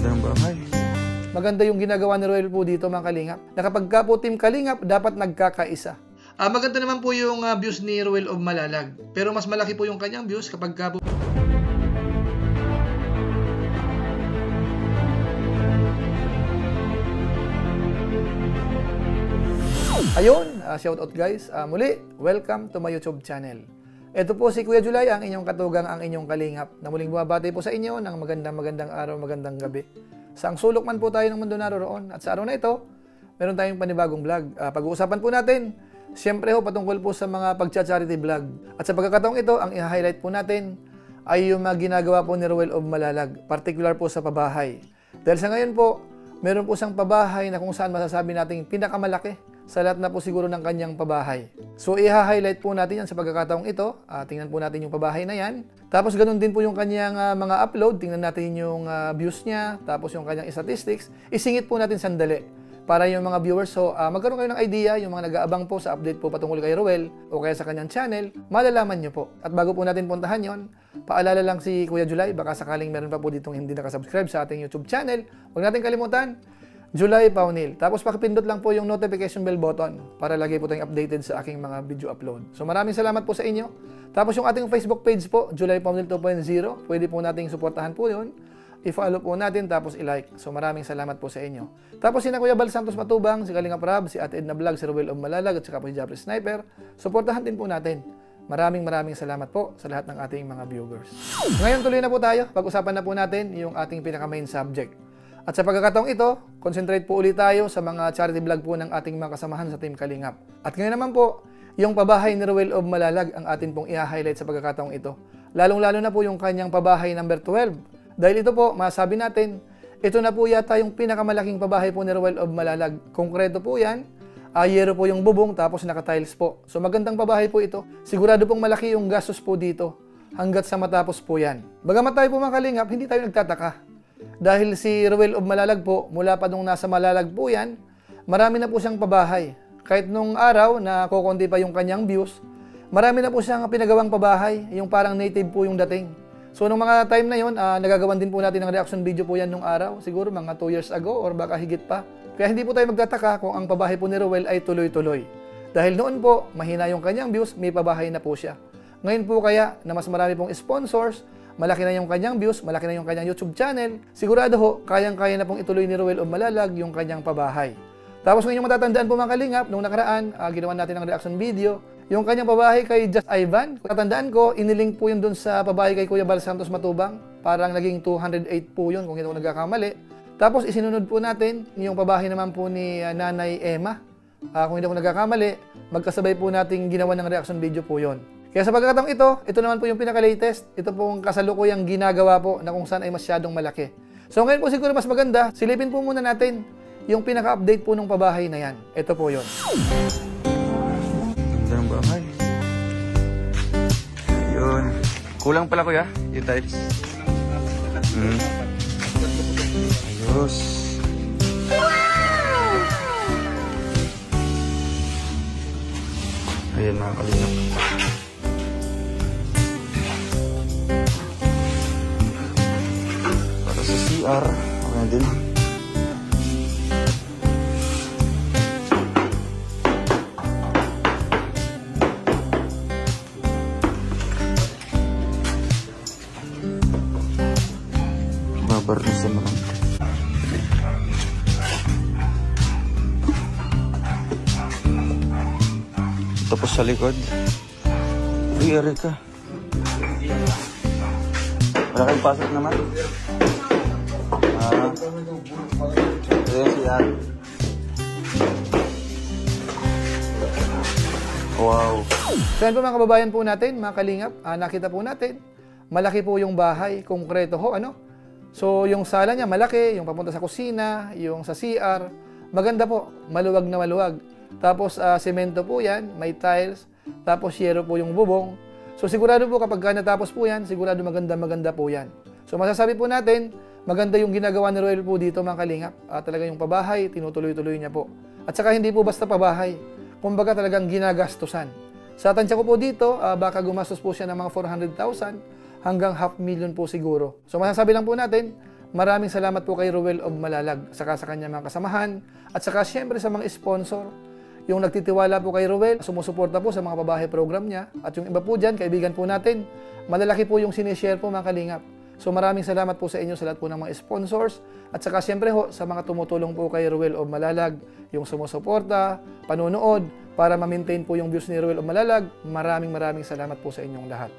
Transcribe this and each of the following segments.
Ganda ng bahay. Maganda yung ginagawa ni Roel po dito mga kalingap. Na kapag ka po team kalingap, dapat nagkakaisa. Maganda naman po yung views ni Roel of Malalag. Pero mas malaki po yung kanyang views kapag ka po... Ayun, shout out guys. Muli, welcome to my YouTube channel. Ito po si Kuya Julay, ang inyong katugang, ang inyong kalingap, na muling bumabati po sa inyo ng magandang araw, magandang gabi. Saang sulok man po tayo ng mundo naroon. At sa araw na ito, meron tayong panibagong vlog. Pag-uusapan po natin, siyempre ho, patungkol po sa mga pag-charity vlog. At sa pagkakataong ito, ang i-highlight po natin ay yung mga ginagawa po ni Roel of Malalag, particular po sa pabahay. Dahil sa ngayon po, meron po siyang pabahay na kung saan masasabi natin pinakamalaki sa lahat na po siguro ng kanyang pabahay. So, i-highlight po natin yan sa pagkakataong ito. Tingnan po natin yung pabahay na yan. Tapos, ganun din po yung kanyang mga upload. Tingnan natin yung views niya. Tapos, yung kanyang statistics. Isingit po natin sandali para yung mga viewers. So, magkaroon kayo ng idea, yung mga nag-aabang po sa update po patungkol kay Roel o kaya sa kanyang channel, malalaman nyo po. At bago po natin puntahan yon, paalala lang si Kuya Julay, baka sakaling meron pa po ditong hindi nakasubscribe sa ating YouTube channel. Huwag natin kalimutan, Julay Paunil. Tapos pakipindot lang po yung notification bell button para lagi po tayong updated sa aking mga video upload. So maraming salamat po sa inyo. Tapos yung ating Facebook page po, Julay Paunil 2.0, pwede po nating suportahan po yun. I-follow po natin tapos i-like. So maraming salamat po sa inyo. Tapos si Kuya Bal Santos Matubang, si Kalinga Prab, si Ate Edna Vlog, si Roel of Malalag at saka po si Jeffrey Sniper. Suportahan din po natin. Maraming salamat po sa lahat ng ating mga viewers. Ngayon tuloy na po tayo. Pag-usapan na po natin yung ating pinaka-main subject. At sa pagkakataong ito, concentrate po ulit tayo sa mga charity vlog po ng ating mga kasamahan sa Team Kalingap. At ngayon naman po, yung pabahay ni Roel of Malalag ang atin pong i-highlight sa pagkakataong ito. Lalong-lalo na po yung kanyang pabahay number 12. Dahil ito po, masabi natin, ito na po yata yung pinakamalaking pabahay po ni Roel of Malalag. Konkreto po yan, yero po yung bubong tapos naka-tiles po. So magandang pabahay po ito. Sigurado pong malaki yung gastos po dito hanggat sa matapos po yan. Bagamat tayo po mga Kalingap, hindi tayo nagtataka. Dahil si Roel of Malalag po, mula pa nung nasa Malalag po yan, marami na po siyang pabahay. Kahit nung araw na kukunti pa yung kanyang views, marami na po siyang pinagawang pabahay, yung parang native po yung dating. So nung mga time na yun, nagagawan din po natin ng reaction video po yan nung araw, siguro mga 2 years ago or baka higit pa. Kaya hindi po tayo magtataka kung ang pabahay po ni Roel ay tuloy-tuloy. Dahil noon po, mahina yung kanyang views, may pabahay na po siya. Ngayon po kaya na mas marami pong sponsors, malaki na yung kanyang views, malaki na yung kanyang YouTube channel, sigurado ho, kayang-kaya na pong ituloy ni Roel of Malalag yung kanyang pabahay. Tapos kung inyong matatandaan po mga Kalingap, nung nakaraan, ginawa natin ng reaction video, yung kanyang pabahay kay Just Ivan, tatandaan ko, inilink po yun dun sa pabahay kay Kuya Bal Santos Matubang, parang naging 208 po yun kung hindi ko nagkakamali. Tapos isinunod po natin yung pabahay naman po ni Nanay Emma, kung hindi ko nagkakamali, magkasabay po natin ginawa ng reaction video po yun. Kaya sa pagkakataong ito naman po yung pinaka-latest. Ito pong kasalukuyang ginagawa po na kung saan ay masyadong malaki. So ngayon po siguro mas maganda, silipin po muna natin yung pinaka-update po ng pabahay na yan. Ito po yun. Ganda ng bahay. Yun. Kulang pala kuya, yung tiles. Ayos. Ayan mga Kalingap. Sa CR, okay na din. Babarnisan naman. Tapos sa likod. Uy, Erika. Wala kayong pasok naman. Wow. So yan po mga kababayan po natin, mga Kalingap, nakita po natin, malaki po yung bahay, konkreto ho, ano? So yung sala niya malaki, yung papunta sa kusina, yung sa CR, maganda po, maluwag na maluwag. Tapos semento po yan, may tiles, tapos yero po yung bubong. So sigurado po kapag natapos po yan, sigurado maganda po yan. So masasabi po natin, maganda yung ginagawa ni Roel po dito mga Kalingap. Talaga yung pabahay, tinutuloy-tuloy niya po. At saka hindi po basta pabahay. Kumbaga talagang ginagastusan. Sa tansya ko po dito, baka gumastos po siya ng mga 400,000 hanggang 500,000 po siguro. So masasabi lang po natin, Maraming salamat po kay Ruel of Malalag, saka sa kanyang mga kasamahan, at saka siyempre sa mga sponsor. Yung nagtitiwala po kay Ruel, sumusuporta po sa mga pabahay program niya, at yung iba po dyan, kaibigan po natin, malalaki po yung sinishare po mga kalingap. So maraming salamat po sa inyo sa lahat po ng mga sponsors, at saka siyempre ho sa mga tumutulong po kay Ruel of Malalag, yung sumusuporta, panunood, para ma-maintain po yung views ni Ruel of Malalag. Maraming salamat po sa inyong lahat.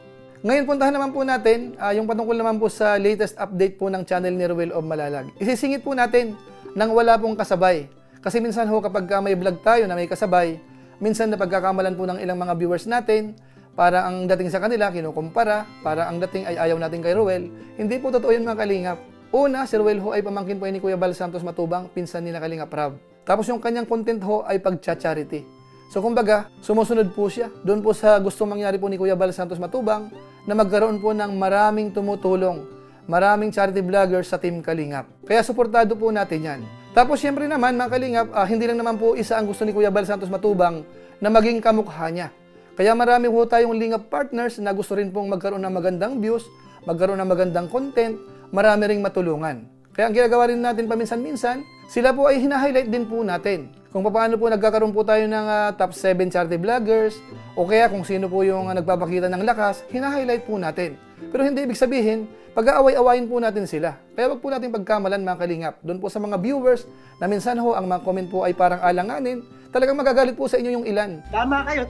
Ngayon, puntahan naman po natin yung patungkol naman po sa latest update po ng channel ni Ruel of Malalag. Isisingit po natin nang wala pong kasabay. Kasi minsan ho kapag may vlog tayo na may kasabay, minsan napagkakamalan po ng ilang mga viewers natin, para ang dating sa kanila, kinukumpara, para ang dating ay ayaw natin kay Ruel. Hindi po totoo yun mga kalingap. Una, si Ruel ho ay pamangkin po ni Kuya Bal Santos Matubang, pinsan ni na Kalingap Rab. Tapos yung kanyang content ho ay pagcha-charity. So kumbaga, sumusunod po siya doon po sa gustong mangyari po ni Kuya Bal Santos Matubang, na magkaroon po ng maraming tumutulong, maraming charity vloggers sa Team Kalingap. Kaya suportado po natin yan. Tapos siyempre naman mga Kalingap, hindi lang naman po isa ang gusto ni Kuya Bal Santos Matubang na maging kamukha niya. Kaya marami po tayong Lingap partners na gusto rin pong magkaroon ng magandang views, magkaroon ng magandang content, marami ring matulungan. Kaya ang ginagawa rin natin paminsan-minsan, sila po ay hina-highlight din po natin. Kung paano po nagkakaroon po tayo ng top 7 charity vloggers, o kaya kung sino po yung nagpapakita ng lakas, hina-highlight po natin. Pero hindi ibig sabihin, pag-aaway-awayin po natin sila. Kaya wag po natin pagkamalan mga Kalingap. Doon po sa mga viewers, na minsan ho, ang mga comment po ay parang alanganin, talagang magagalit po sa inyo yung ilan. Tama kayo.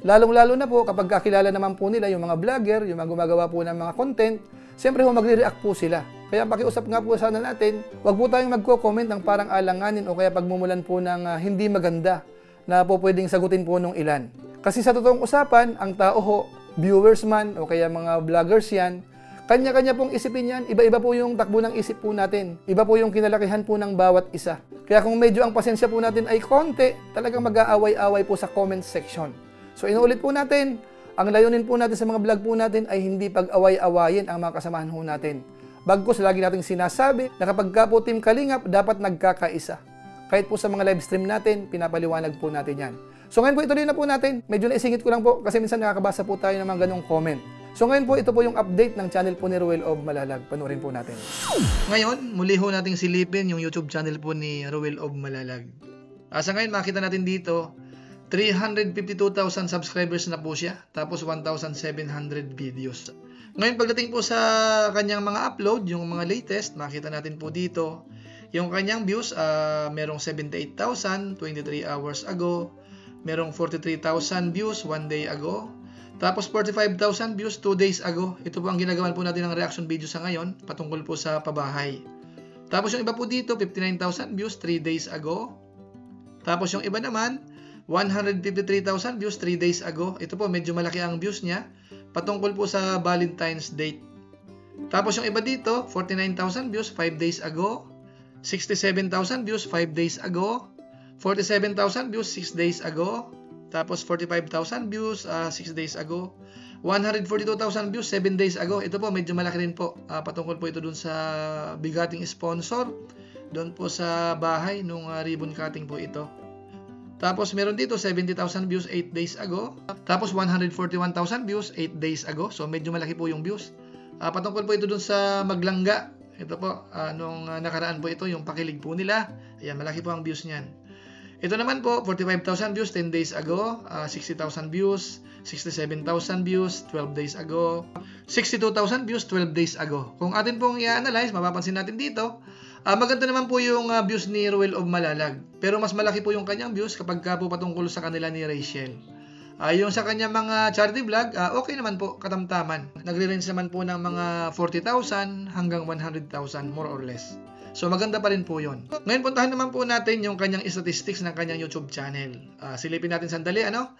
Lalong-lalo na po kapag kakilala naman po nila yung mga vlogger, yung mga gumagawa po ng mga content, siyempre ho magre-react po sila. Kaya pakiusap nga po sana natin, wag po tayong magko-comment ng parang alanganin o kaya pagmumulan po ng hindi maganda na po pwedeng sagutin po nung ilan. Kasi sa totoong usapan, ang tao ho, viewers man o kaya mga vloggers yan, kanya-kanya pong isipin yan, iba-iba po yung takbo ng isip po natin. Iba po yung kinalakihan po ng bawat isa. Kaya kung medyo ang pasensya po natin ay konti, talagang mag-aaway-away po sa comment section. So inuulit po natin, ang layunin po natin sa mga vlog po natin ay hindi pag-away-awayin ang mga kasamahan po natin. Bagkus, lagi nating sinasabi na kapag ka po Team Kalingap, dapat nagkakaisa. Kahit po sa mga live stream natin, pinapaliwanag po natin yan. So ngayon po, ituloy na po natin. Medyo naisingit ko lang po kasi minsan nakakabasa po tayo ng mga ganong comment. So ngayon po, ito po yung update ng channel po ni Ruel of Malalag. Panoorin po natin. Ngayon, muli ho nating silipin yung YouTube channel po ni Ruel of Malalag. Sa ngayon, makita natin dito, 352,000 subscribers na po siya. Tapos 1,700 videos. Ngayon, pagdating po sa kanyang mga upload, yung mga latest, makita natin po dito, yung kanyang views, merong 78,000, 23 hours ago. Merong 43,000 views 1 day ago. Tapos 45,000 views 2 days ago. Ito po ang ginagawa po natin ng reaction video sa ngayon, patungkol po sa pabahay. Tapos yung iba po dito, 59,000 views 3 days ago. Tapos yung iba naman, 153,000 views 3 days ago. Ito po, medyo malaki ang views niya, patungkol po sa Valentine's Date. Tapos yung iba dito, 49,000 views 5 days ago. 67,000 views 5 days ago. 47,000 views 6 days ago. Tapos 45,000 views 6 days ago. 142,000 views 7 days ago. Ito po, medyo malaki rin po. Patungkol po ito dun sa bigating sponsor. Doon po sa bahay nung ribbon cutting po ito. Tapos meron dito 70,000 views 8 days ago. Tapos 141,000 views 8 days ago. So medyo malaki po yung views. Patungkol po ito dun sa maglangga. Ito po, nung nakaraan po ito, yung pakilig po nila. Ayan, malaki po ang views niyan. Ito naman po, 45,000 views 10 days ago, 60,000 views, 67,000 views 12 days ago, 62,000 views 12 days ago. Kung atin pong i-analyze, mapapansin natin dito, maganda naman po yung views ni Ruel of Malalag. Pero mas malaki po yung kanyang views kapag po patungkol sa kanila ni Rachel. Yung sa kanyang mga charity vlog, okay naman po, katamtaman. Nagre-range naman po ng mga 40,000 hanggang 100,000 more or less. So maganda pa rin po yun. Ngayon puntahan naman po natin yung kanyang statistics ng kanyang YouTube channel. Silipin natin sandali, ano?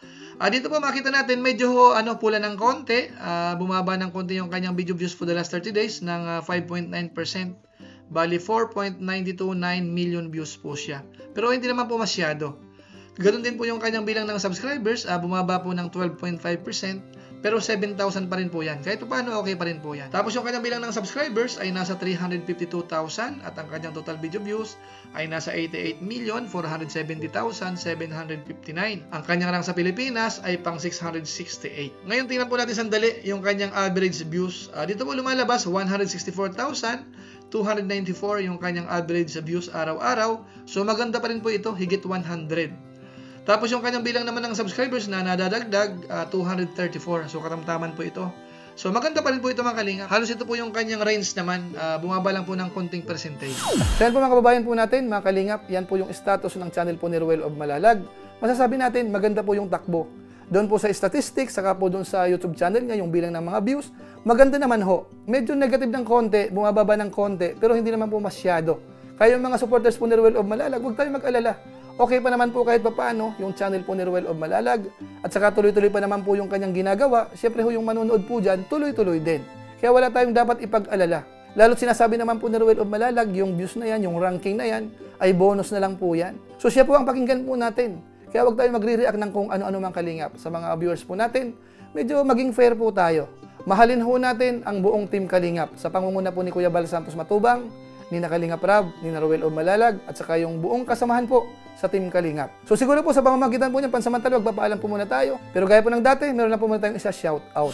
Dito po makita natin medyo pula ng konti. Bumaba ng konti yung kanyang video views for the last 30 days ng 5.9%. Bali 4.929 million views po siya. Pero hindi naman po masyado. Ganun din po yung kanyang bilang ng subscribers. Bumaba po ng 12.5%. Pero 7,000 pa rin po yan. Kahit paano, okay pa rin po yan. Tapos yung kanyang bilang ng subscribers ay nasa 352,000 at ang kanyang total video views ay nasa 88,470,759. Ang kanyang rank sa Pilipinas ay pang 668. Ngayon, tingnan po natin sandali yung kanyang average views. Dito po lumalabas 164,000, 294 yung kanyang average views araw-araw. So maganda pa rin po ito, higit 100. Tapos yung kanyang bilang naman ng subscribers na nadadagdag, 234. So katamtaman po ito. So maganda pa rin po ito mga kalingap. Halos ito po yung kanyang range naman, bumaba lang po ng konting percentage. So yan po mga kababayan po natin, mga kalingap, yan po yung status ng channel po ni Ruel of Malalag. Masasabi natin, maganda po yung takbo. Doon po sa statistics, saka po doon sa YouTube channel niya, yung bilang ng mga views, maganda naman ho. Medyo negative ng konti, bumababa ng konti, pero hindi naman po masyado. Kaya yung mga supporters po ni Ruel of Malalag, huwag tayo mag-alala. Okay pa naman po kahit papaano yung channel po ni Ruel of Malalag at saka tuloy-tuloy pa naman po yung kanyang ginagawa. Siyempre ho yung manonood po dyan, tuloy-tuloy din. Kaya wala tayong dapat ipag-alala. Lalo't sinasabi naman po ni Ruel of Malalag, yung views na yan, yung ranking na yan, ay bonus na lang po yan. So siya po ang pakinggan po natin. Kaya huwag tayo magre-react ng kung ano-ano mang kalingap sa mga viewers po natin. Medyo maging fair po tayo. Mahalin ho natin ang buong team Kalingap sa pangunguna po ni Kuya Bal Santos Matubang, ni Kalingap Rab, ni Ruel of Malalag, at saka yung buong kasamahan po sa Team Kalingap. So siguro po sa pamamagitan po niyan, pansamantala, magpapaalam po muna tayo. Pero gaya po ng dati, meron na po muna tayong isa shout out.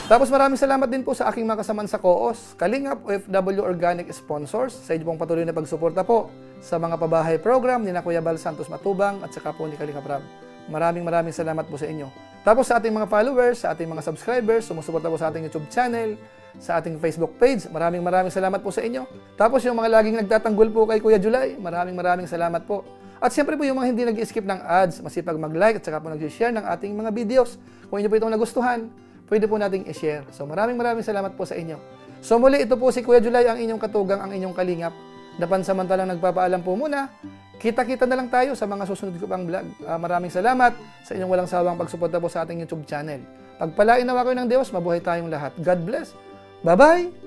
Tapos maraming salamat din po sa aking mga kasamaan sa COOS, Kalingap OFW Organic Sponsors, sa inyo pong patuloy na pagsuporta po sa mga pabahay program ni Kuya Bal Santos Matubang at saka po ni Kalingap Rab. Maraming salamat po sa inyo. Tapos sa ating mga followers, sa ating mga subscribers, sumusuporta po sa ating YouTube channel, sa ating Facebook page, maraming salamat po sa inyo. Tapos yung mga laging nagtatanggol po kay Kuya July, maraming salamat po. At siyempre po yung mga hindi nag-skip ng ads, masipag mag-like at saka po nag-share ng ating mga videos. Kung inyo po itong nagustuhan, pwede po nating i-share. So maraming salamat po sa inyo. So muli, ito po si Kuya July, ang inyong katugang, ang inyong kalingap. Napansamantalang nagpapaalam po muna. Kita-kita na lang tayo sa mga susunod ko pang vlog. Maraming salamat sa inyong walang sawang pagsuporta po sa ating YouTube channel. Pagpalain nawa kayo ng Diyos, mabuhay tayong lahat. God bless. Bye-bye!